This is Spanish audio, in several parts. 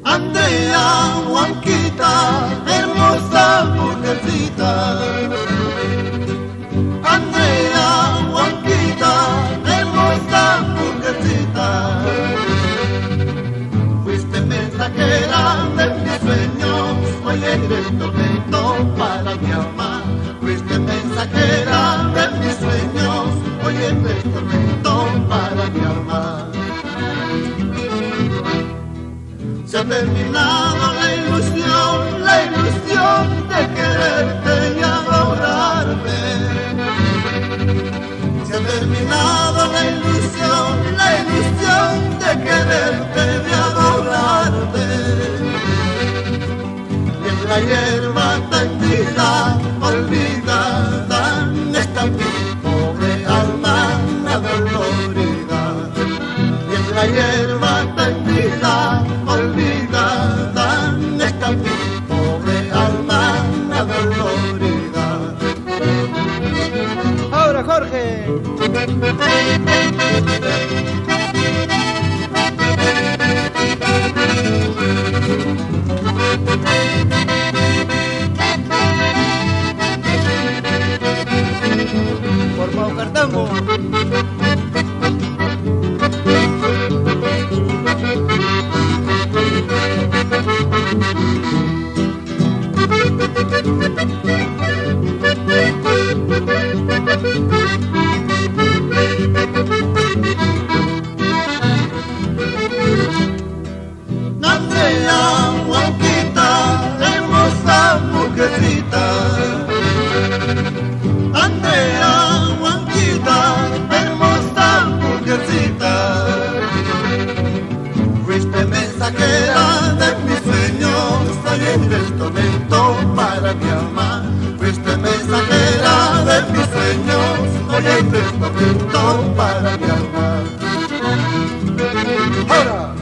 Andrea, Juanquita, hermosa mujercita. Andrea, Juanquita, hermosa mujercita. Fuiste mensajera de mis sueños, hoy eres tormento para mi alma. Fuiste mensajera de mis sueños, hoy eres tormento para mi alma. Se ha terminado la ilusión de quererte y adorarte. Se ha terminado la ilusión de quererte y adorarte. Y en la hierba tendida, olvidada, está mi pobre alma adolorida. Y en la hierba tendida, olvidada, está mi pobre alma adolorida. Ahora, Jorge. Por Mau Cartambo. Andrea, Juanquita, hermosa mujercita. Andrea, Juanquita, hermosa mujercita. Fuiste mensajera de mis sueños, hoy eres tormento para mi alma. Fuiste mensajera de mis sueños, hoy eres tormento para mi alma. Ahora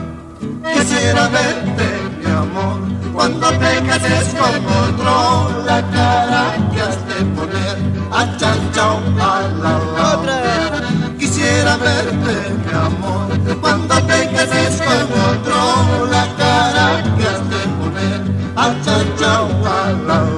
quisiera verte, mi amor, cuando te cases con otro, la cara que has de poner a chau chau a la la. Otra. Quisiera verte, mi amor, cuando te cases con otro, la cara que has de poner a chau chau a la la.